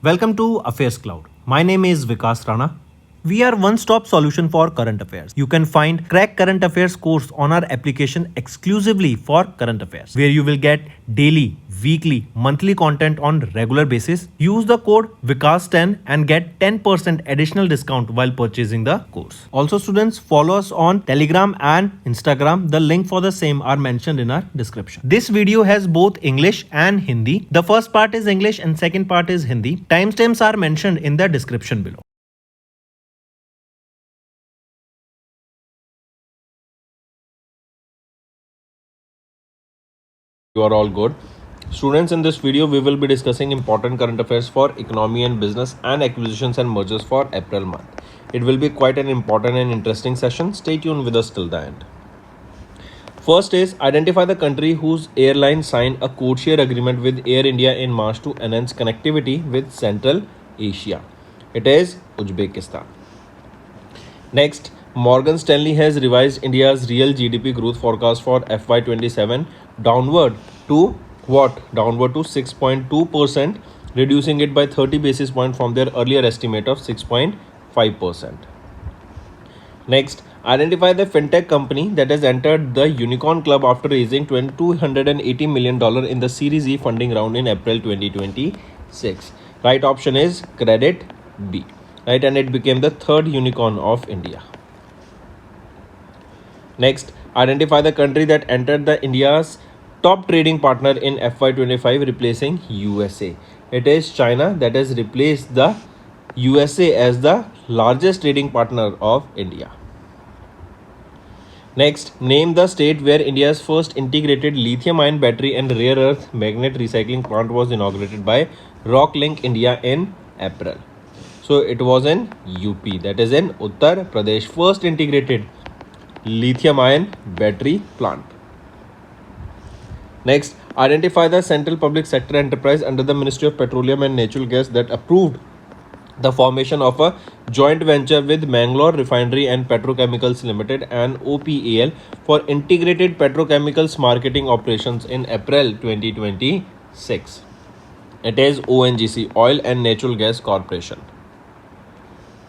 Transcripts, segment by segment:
Welcome to AffairsCloud. My name is Vikas Rana. We are one-stop solution for current affairs. You can find Crack Current Affairs course on our application exclusively for current affairs, where you will get daily, weekly, monthly content on regular basis. Use the code Vikas10 and get 10% additional discount while purchasing the course. Also, students, follow us on Telegram and Instagram. The link for the same are mentioned in our description. This video has both English and Hindi. The first part is English and second part is Hindi. Timestamps are mentioned in the description below. You are all good. Students, in this video we will be discussing important current affairs for economy and business and acquisitions and mergers for April month. It will be quite an important and interesting session. Stay tuned with us till the end. First is identify the country whose airline signed a codeshare agreement with Air India in March to enhance connectivity with Central Asia. It is Uzbekistan. Next, Morgan Stanley has revised India's real GDP growth forecast for FY27 downward to what? Downward to 6.2%, reducing it by 30 basis points from their earlier estimate of 6.5%. Next, identify the fintech company that has entered the Unicorn Club after raising $280 million in the Series E funding round in April 2026. Right option is Credit B. Right, and it became the third unicorn of India. Next, identify the country that entered the India's top trading partner in FY25, replacing USA. It is China that has replaced the USA as the largest trading partner of India. Next, name the state where India's first integrated lithium-ion battery and rare earth magnet recycling plant was inaugurated by Rocklink India in April. So it was in UP, that is in Uttar Pradesh, first integrated lithium-ion battery plant. Next, identify the central public sector enterprise under the Ministry of Petroleum and Natural Gas that approved the formation of a joint venture with Mangalore Refinery and Petrochemicals Limited and OPAL for integrated petrochemicals marketing operations in April 2026. It is ONGC, Oil and Natural Gas Corporation.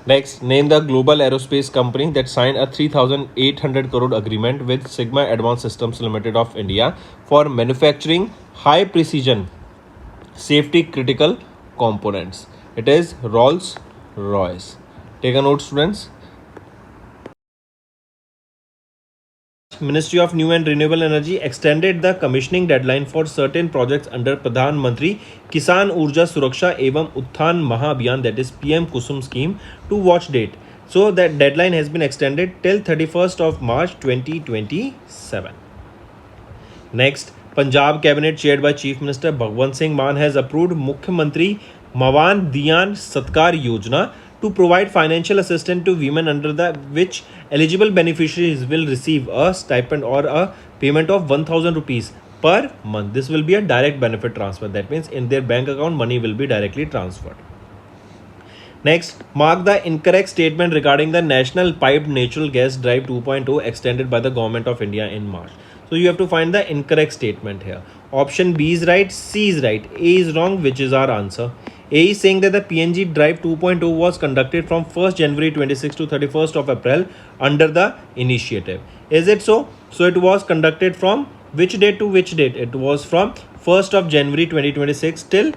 Next, name the global aerospace company that signed a 3,800 crore agreement with Sigma Advanced Systems Limited of India for manufacturing high precision safety critical components. It is Rolls-Royce. Take a note, students. Ministry of New and Renewable Energy extended the commissioning deadline for certain projects under Pradhan Mantri Kisan Urja Suraksha Evam Utthan Mahabhiyan, that is PM Kusum scheme, to watch date. So that deadline has been extended till 31st of March 2027. Next, Punjab Cabinet chaired by Chief Minister Bhagwant Singh Mann has approved Mukhyamantri Mawan Diyan Satkar Yojana to provide financial assistance to women under which eligible beneficiaries will receive a stipend or a payment of 1,000 rupees per month. This will be a direct benefit transfer. That means in their bank account, money will be directly transferred. Next, mark the incorrect statement regarding the National Piped Natural Gas Drive 2.0 extended by the Government of India in March. So you have to find the incorrect statement here. Option B is right, C is right, A is wrong, which is our answer. A is saying that the PNG Drive 2.0 was conducted from 1st January 26 to 31st of April under the initiative. Is it so? So it was conducted from which date to which date? It was from 1st of January 2026 till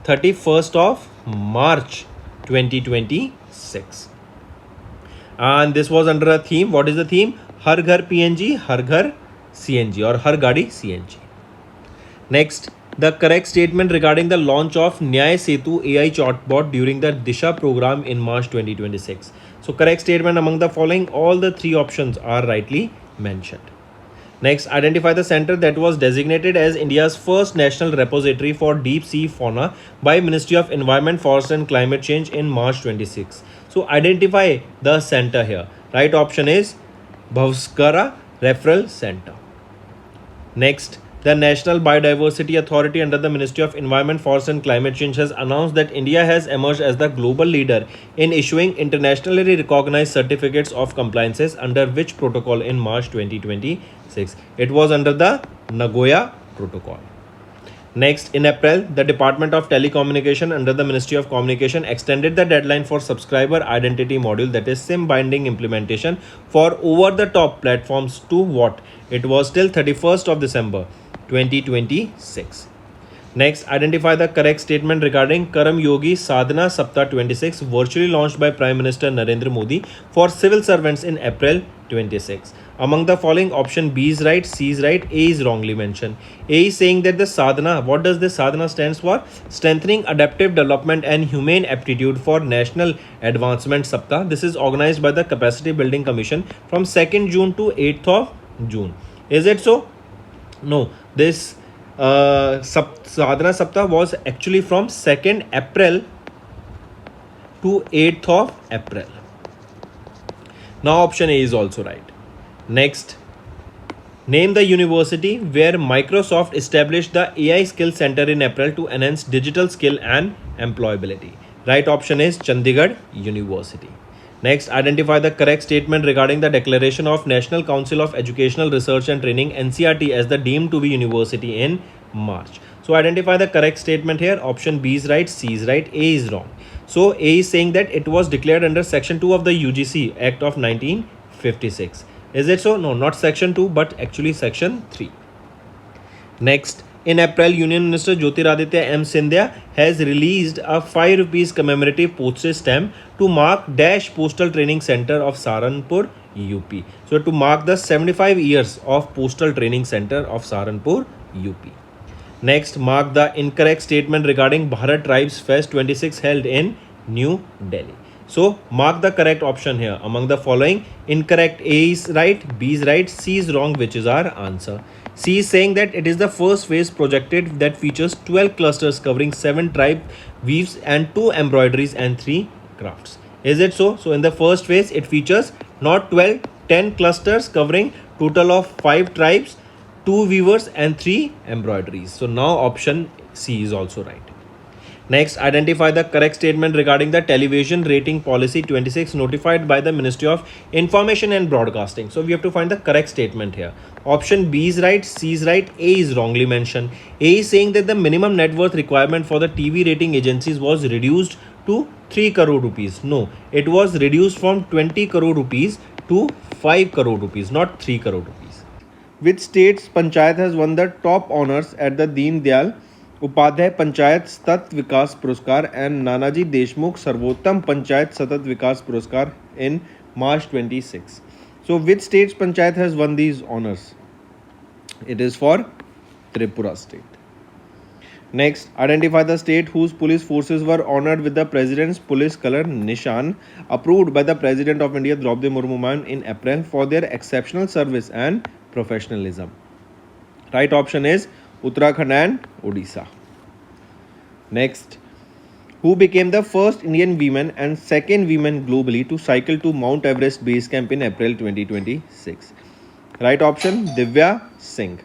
31st of March 2026. And this was under a theme. What is the theme? Har Ghar PNG, Har Ghar CNG or Har Gadi CNG. Next, the correct statement regarding the launch of Nyay Setu AI chatbot during the Disha program in March 2026. So correct statement among the following, all the three options are rightly mentioned. Next, identify the center that was designated as India's first national repository for deep sea fauna by Ministry of Environment, Forest and Climate Change in March 26. So identify the center here. Right option is Bhavskara Referral Center. Next, the National Biodiversity Authority under the Ministry of Environment, Forest and Climate Change has announced that India has emerged as the global leader in issuing internationally recognized certificates of compliances under which protocol in March 2026. It was under the Nagoya Protocol. Next, in April, the Department of Telecommunication under the Ministry of Communication extended the deadline for subscriber identity module, that is SIM binding implementation for over-the-top platforms to what? It was till 31st of December 2026. Next, identify the correct statement regarding Karam Yogi Sadhana Saptah 26, virtually launched by Prime Minister Narendra Modi for civil servants in April 26. Among the following, option B is right, C is right, A is wrongly mentioned. A is saying that the sadhana, what does this sadhana stands for? Strengthening adaptive development and humane aptitude for National Advancement Saptah. This is organized by the Capacity Building Commission from 2nd June to 8th of June. Is it so? No. This Sadhana Saptah was actually from 2nd April to 8th of April. Now option A is also right. Next, name the university where Microsoft established the AI Skill Center in April to enhance digital skill and employability. Right option is Chandigarh University. Next, identify the correct statement regarding the declaration of National Council of Educational Research and Training NCRT as the deemed to be university in March. So identify the correct statement here. Option B is right, C is right, A is wrong. So A is saying that it was declared under section 2 of the UGC Act of 1956. Is it so? No, not section 2 but actually section 3. Next, in April, Union Minister Jyotiraditya M. Scindia has released a 5 rupees commemorative postage stamp to mark Dash Postal Training Center of Saharanpur, UP. So to mark the 75 years of Postal Training Center of Saharanpur, UP. Next, mark the incorrect statement regarding Bharat Tribes Fest 26 held in New Delhi. So mark the correct option here. Among the following, incorrect, A is right, B is right, C is wrong, which is our answer. C is saying that it is the first phase projected that features 12 clusters covering 7 tribe weaves and 2 embroideries and 3 crafts. Is it so? So in the first phase, it features not 12, 10 clusters covering total of 5 tribes, 2 weavers and 3 embroideries. So now option C is also right. Next, identify the correct statement regarding the television rating policy 26 notified by the Ministry of Information and Broadcasting. So we have to find the correct statement here. Option B is right, C is right, A is wrongly mentioned. A is saying that the minimum net worth requirement for the TV rating agencies was reduced to 3 crore rupees. No, it was reduced from 20 crore rupees to 5 crore rupees, not 3 crore rupees. Which state's panchayat has won the top honors at the Deen Dayal Upadhyay Panchayat Satat Vikas Puraskar and Nanaji Deshmukh Sarvottam Panchayat Satat Vikas Puraskar in March 26. So which state's panchayat has won these honors? It is for Tripura state. Next, identify the state whose police forces were honored with the President's Police Color Nishan approved by the President of India Draupadi Murmu in April for their exceptional service and professionalism. Right option is Uttarakhand and Odisha. Next, who became the first Indian woman and second woman globally to cycle to Mount Everest base camp in April 2026? Right option, Divya Singh.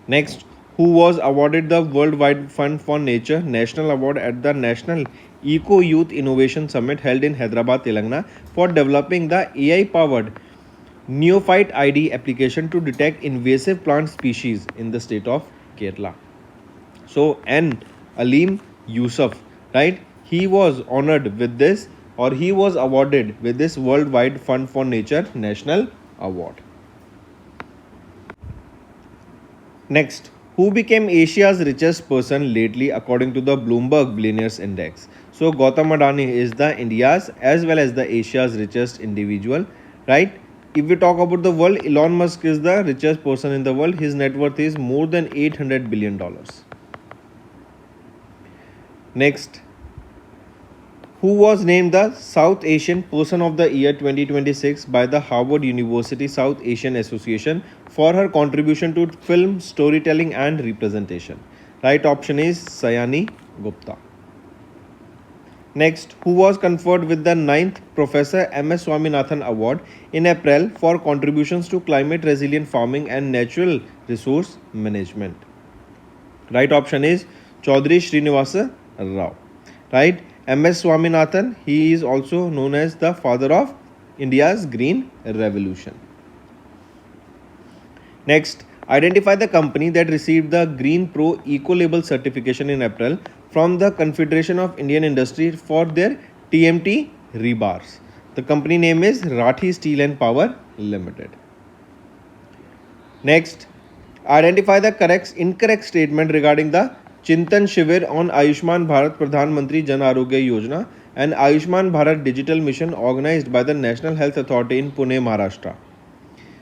Next, who was awarded the Worldwide Fund for Nature National Award at the National Eco Youth Innovation Summit held in Hyderabad, Telangana for developing the AI-powered Neophyte ID application to detect invasive plant species in the state of Kerala. So N. Aleem Yusuf, right? He was honored with this, or he was awarded with this Worldwide Fund for Nature National Award. Next, who became Asia's richest person lately according to the Bloomberg Billionaires Index? So Gautam Adani is the India's as well as the Asia's richest individual, right? If we talk about the world, Elon Musk is the richest person in the world. His net worth is more than $800 billion. Next, who was named the South Asian Person of the Year 2026 by the Harvard University South Asian Association for her contribution to film, storytelling and representation? Right option is Sayani Gupta. Next, who was conferred with the 9th Professor M.S. Swaminathan Award in April for contributions to climate resilient farming and natural resource management? Right option is Chaudhary Srinivasa Rao. Right? M.S. Swaminathan, he is also known as the father of India's Green Revolution. Next, Identify the company that received the Green Pro Eco Label certification in April from the Confederation of Indian Industry for their TMT rebars. The company name is Rathi Steel and Power Limited. Next, identify the incorrect statement regarding the Chintan Shivir on Ayushman Bharat Pradhan Mantri Jan Arogya Yojana and Ayushman Bharat Digital Mission organized by the National Health Authority in Pune, Maharashtra.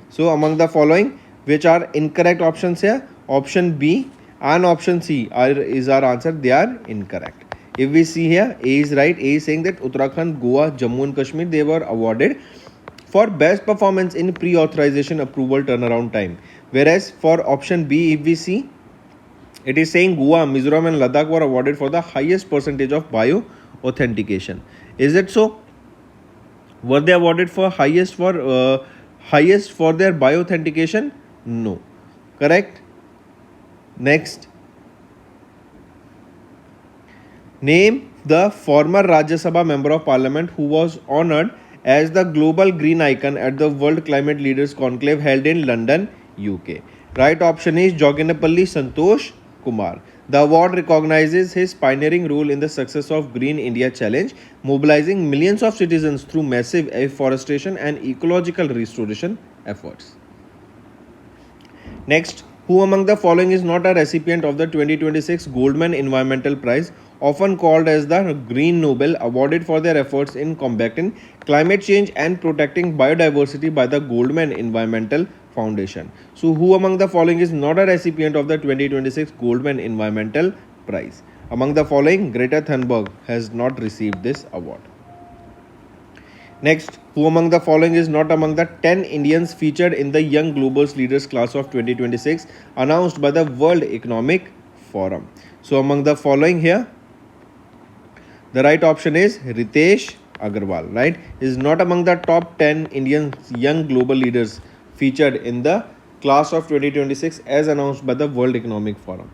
So, among the following, which are incorrect options here? Option B and option C is our answer. They are incorrect. If we see here, A is right. A is saying that Uttarakhand, Goa, Jammu and Kashmir, they were awarded for best performance in pre-authorization approval turnaround time. Whereas for option B, if we see, it is saying Goa, Mizoram and Ladakh were awarded for the highest percentage of bio-authentication. Is it so? Were they awarded for highest for their bio-authentication? No. Correct? Next. Name the former Rajya Sabha Member of Parliament who was honoured as the global green icon at the World Climate Leaders Conclave held in London, UK. Right option is Joginapalli Santosh Kumar. The award recognizes his pioneering role in the success of Green India Challenge, mobilizing millions of citizens through massive afforestation and ecological restoration efforts. Next, who among the following is not a recipient of the 2026 Goldman Environmental Prize, often called as the Green Nobel, awarded for their efforts in combating climate change and protecting biodiversity by the Goldman Environmental Foundation? So, who among the following is not a recipient of the 2026 Goldman Environmental Prize? Among the following, Greta Thunberg has not received this award. Next, who among the following is not among the 10 Indians featured in the Young Global Leaders class of 2026 announced by the World Economic Forum? So, among the following here, the right option is Ritesh Agarwal, right? Is not among the top 10 Indian young global leaders featured in the class of 2026 as announced by the World Economic Forum.